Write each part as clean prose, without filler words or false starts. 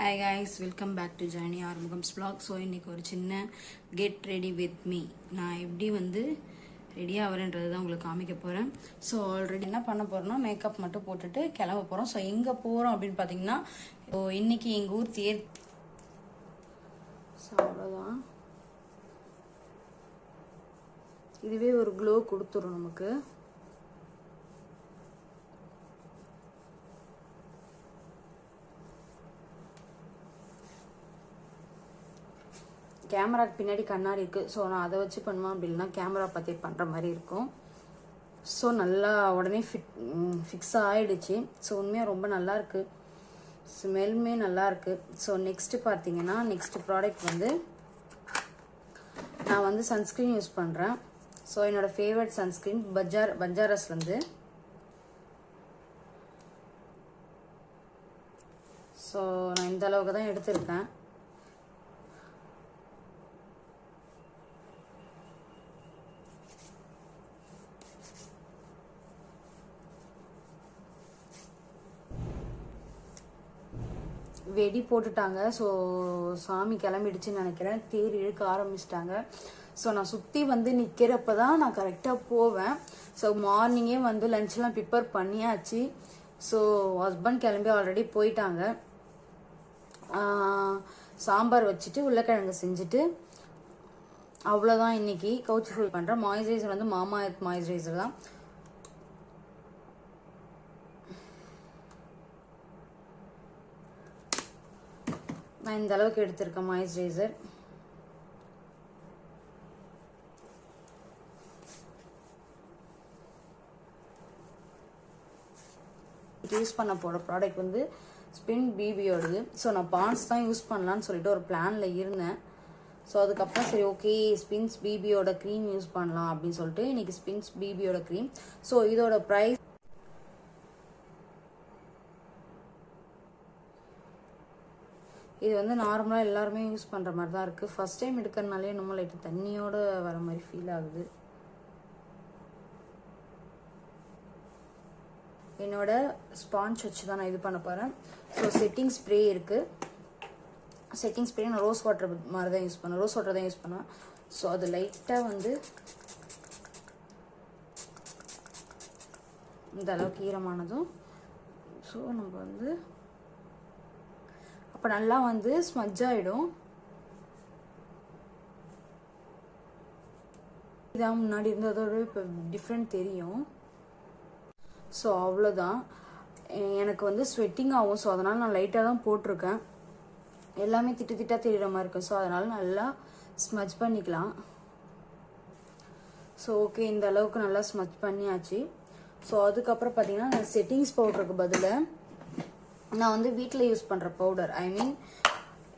Hi guys, welcome back to journey Arumugam's vlog. So இன்றைக்கி ஒரு சின்ன கெட் ரெடி வித் மீ. நான் எப்படி ரெடியாக வரேன்றது தான் உங்களுக்கு காமிக்க போகிறேன். ஸோ ஆல்ரெடி என்ன பண்ண போகிறோன்னா மேக்கப் மட்டும் போட்டுட்டு கிளம்ப போகிறோம். ஸோ எங்கே போகிறோம் அப்படின்னு பார்த்தீங்கன்னா, இன்றைக்கி எங்கள் ஊர் தேர். ஸோ அவ்வளோதான், இதுவே ஒரு க்ளோ கொடுத்துரும் நமக்கு. கேமராக்கு பின்னாடி கண்ணாடி இருக்குது. ஸோ நான் அதை வச்சு பண்ணுவேன், அப்படி இல்லைனா கேமரா பார்த்து பண்ணுற மாதிரி இருக்கும். ஸோ நல்லா உடனே ஃபிக்ஸ் ஆகிடுச்சு. ஸோ உண்மையாக ரொம்ப நல்லாயிருக்கு, ஸ்மெல்லுமே நல்லாயிருக்கு. ஸோ நெக்ஸ்ட்டு பார்த்தீங்கன்னா, நெக்ஸ்ட் ப்ராடக்ட் நான் சன்ஸ்க்ரீன் யூஸ் பண்ணுறேன். ஸோ என்னோடய ஃபேவரட் சன்ஸ்க்ரீன் பஜாரஸ்லேருந்து. ஸோ நான் இந்த அளவுக்கு தான் எடுத்திருக்கேன். வெடி போட்டுட்டாங்க. ஸோ சாமி கிளம்பிடுச்சுன்னு நினைக்கிறேன். தேர் இழுக்க ஆரம்பிச்சிட்டாங்க. ஸோ நான் சுற்றி நிற்கிறப்ப தான் நான் கரெக்டாக போவேன். ஸோ மார்னிங்கே லன்ச்லாம் ப்ரிப்பேர் பண்ணியாச்சு. ஸோ ஹஸ்பண்ட் கிளம்பி ஆல்ரெடி போயிட்டாங்க. சாம்பார் வச்சுட்டு உருளைக்கிழங்கு செஞ்சுட்டு அவ்வளோதான். இன்றைக்கி கவுச்சி ஃபுல் பண்ணுறேன். மாய்ஸ்சரைசர் மாமா எர்த் மாய்ஸ்சரைசர் தான். நான் இந்த அளவுக்கு எடுத்திருக்கேன் மாய்ஸ்சரைசர். யூஸ் பண்ண போகிற ப்ராடக்ட் ஸ்பின் பிபியோடது. ஸோ நான் பான்ஸ் தான் யூஸ் பண்ணலான்னு சொல்லிட்டு ஒரு பிளானில் இருந்தேன். ஸோ அதுக்கப்புறம் சரி ஓகே, ஸ்பின்ஸ் பிபியோட க்ரீம் யூஸ் பண்ணலாம் அப்படின்னு சொல்லிட்டு இன்றைக்கி ஸ்பின்ஸ் பிபியோட க்ரீம். ஸோ இதோட ப்ரைஸ் இது நார்மலாக எல்லாருமே யூஸ் பண்ணுற மாதிரி தான் இருக்குது. ஃபஸ்ட் டைம் எடுக்கிறதுனாலே நம்ம லைட்டு தண்ணியோடு வர மாதிரி ஃபீல் ஆகுது. என்னோட ஸ்பாஞ்ச் வச்சு தான் நான் இது பண்ண போகிறேன். ஸோ செட்டிங் ஸ்ப்ரே இருக்குது. செட்டிங் ஸ்ப்ரே நான் ரோஸ் வாட்டர் மாதிரி தான் யூஸ் பண்ணேன். ரோஸ் வாட்டர் தான் யூஸ் பண்ணுவேன். ஸோ அது லைட்டாக இந்த அளவுக்கு ஈரமானதும் ஸோ நம்ம அப்போ நல்லா ஸ்மஜ் ஆகிடும். இதான் முன்னாடி இருந்ததோட இப்போ டிஃப்ரெண்ட் தெரியும். ஸோ அவ்வளோதான். எனக்கு ஸ்வெட்டிங் ஆகும். ஸோ அதனால் நான் லைட்டாக தான் போட்டிருக்கேன். எல்லாமே திட்டாக தெரிகிற மாதிரி இருக்கும். ஸோ அதனால் நல்லா ஸ்மஜ் பண்ணிக்கலாம். ஸோ ஓகே, இந்த அளவுக்கு நல்லா ஸ்மஜ் பண்ணியாச்சு. ஸோ அதுக்கப்புறம் பார்த்தீங்கன்னா, நான் செட்டிங்ஸ் பவுடருக்கு பதிலாக நான் வீட்டில் யூஸ் பண்ணுற பவுடர், ஐ மீன்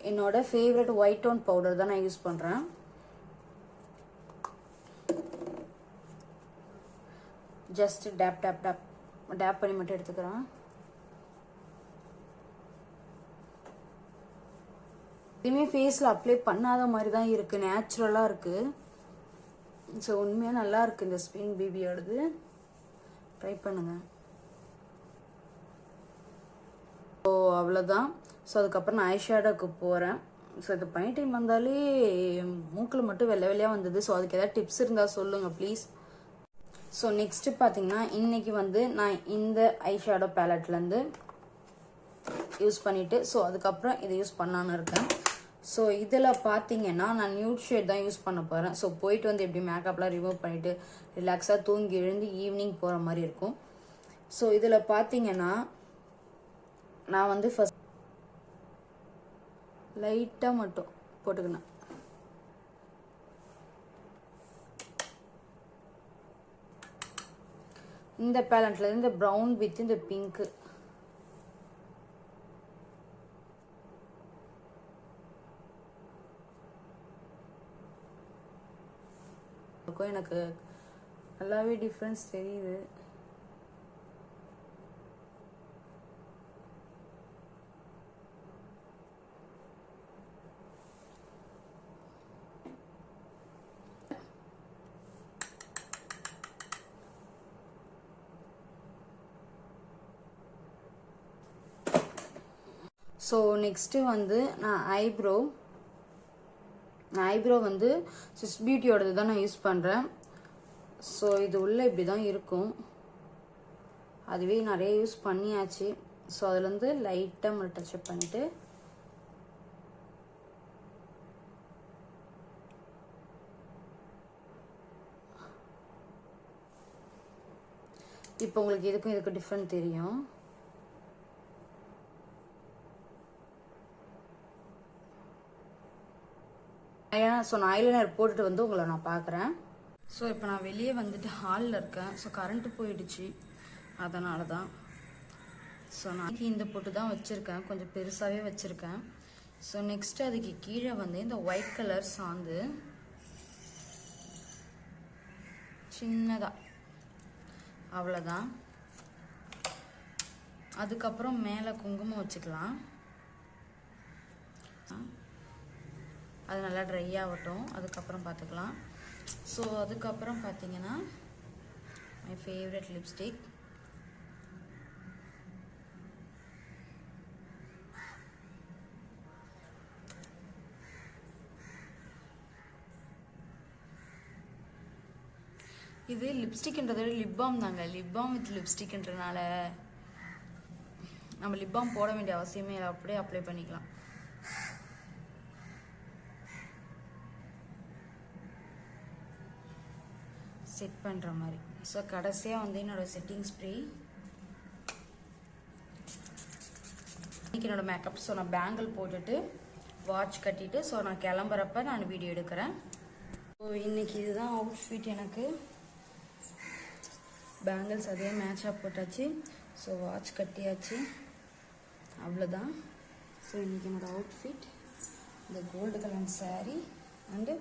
என்னோட ஃபேவரட் ஒயிட் டோன் பவுடர் தான் நான் யூஸ் பண்ணுறேன். Just tap tap tap tap பண்ணி மட்டும் எடுத்துக்கிறேன். இதுவுமே ஃபேஸில் அப்ளை பண்ணாத மாதிரி தான் இருக்குது, நேச்சுரலாக இருக்குது. ஸோ உண்மையாக நல்லா இருக்குது இந்த ஸ்பின் பிபியோடது. ட்ரை பண்ணுங்கள். ஸோ அவ்வளோதான். ஸோ அதுக்கப்புறம் நான் ஐஷேடோக்கு போகிறேன். ஸோ இது பனி டைம் வந்தாலே மூக்கில் மட்டும் வெள்ளை வெள்ளையாக வந்தது. ஸோ அதுக்கு ஏதாவது டிப்ஸ் இருந்தால் சொல்லுங்கள் ப்ளீஸ். ஸோ நெக்ஸ்ட்டு பார்த்தீங்கன்னா, இன்றைக்கி நான் இந்த ஐஷேடோ பேலட்லேருந்து யூஸ் பண்ணிவிட்டு ஸோ அதுக்கப்புறம் இதை யூஸ் பண்ணலான்னு இருக்கேன். ஸோ இதில் பார்த்தீங்கன்னா, நான் நியூட் ஷேட் தான் யூஸ் பண்ண போகிறேன். ஸோ போயிட்டு எப்படி மேக்கப்லாம் ரிமூவ் பண்ணிவிட்டு ரிலாக்ஸாக தூங்கி எழுந்து ஈவினிங் போகிற மாதிரி இருக்கும். ஸோ இதில் பார்த்தீங்கன்னா, நான் ஃபர்ஸ்ட் லைட்டாக மட்டும் போட்டுக்கினேன். இந்த பேலண்ட்ல இந்த ப்ரௌன் வித் இந்த பிங்க்கு எனக்கு நல்லாவே டிஃப்ரென்ஸ் தெரியுது. ஸோ நெக்ஸ்ட்டு வந்து நான் ஐப்ரோ வந்து ஸ்விஸ் பியூட்டியோடது தான் நான் யூஸ் பண்ணுறேன். ஸோ இது உள்ள இப்படி தான் இருக்கும். அதுவே நிறைய யூஸ் பண்ணியாச்சு. ஸோ அதுலேருந்து லைட்டாக மட்டும் டச்சப் பண்ணிவிட்டு இப்போ உங்களுக்கு இதுக்கும் டிஃப்ரெண்ட் தெரியும். ஸோ நான் ஐலைனர் போட்டுட்டு வந்து உங்களை நான் பார்க்குறேன். ஸோ இப்போ நான் வெளியே வந்துட்டு ஹாலில் இருக்கேன். ஸோ கரண்ட்டு போயிடுச்சு, அதனால தான். ஸோ நான் இந்த போட்டு தான் வச்சுருக்கேன், கொஞ்சம் பெருசாகவே வச்சுருக்கேன். ஸோ நெக்ஸ்ட்டு அதுக்கு கீழே வந்து இந்த ஒயிட் கலர் சாந்து சின்னதாக, அவ்வளோதான். அதுக்கப்புறம் மேலே குங்குமம் வச்சுக்கலாம். அது நல்லா ட்ரை ஆகட்டும், அதுக்கப்புறம் பார்த்துக்கலாம். ஸோ அதுக்கப்புறம் பார்த்தீங்கன்னா மை ஃபேவரட் லிப்ஸ்டிக். இது லிப்ஸ்டிக்ன்றதை விட லிப் பாம் தாங்க. லிப் பாம் வித் லிப்ஸ்டிக்ன்றனால நம்ம லிப் பாம் போட வேண்டிய அவசியமே இல்லை, அப்படியே அப்ளை பண்ணிக்கலாம். செட் பண்ணுற மாதிரி. ஸோ கடைசியாக வந்து என்னோடய செட்டிங் ஸ்ப்ரே. இன்றைக்கி என்னோடய மேக்கப். ஸோ நான் பேங்கிள் போட்டுட்டு வாட்ச் கட்டிட்டு ஸோ நான் கிளம்புறப்ப நான் வீடியோ எடுக்கிறேன். ஸோ இன்றைக்கி இதுதான் அவுட்ஃபிட் எனக்கு. பேங்கிள்ஸ் அதே மேட்சாக போட்டாச்சு. ஸோ வாட்ச் கட்டியாச்சு, அவ்வளோதான். ஸோ இன்றைக்கி என்னோடய அவுட்ஃபிட் இந்த கோல்டு கலர் சாரீ அண்டு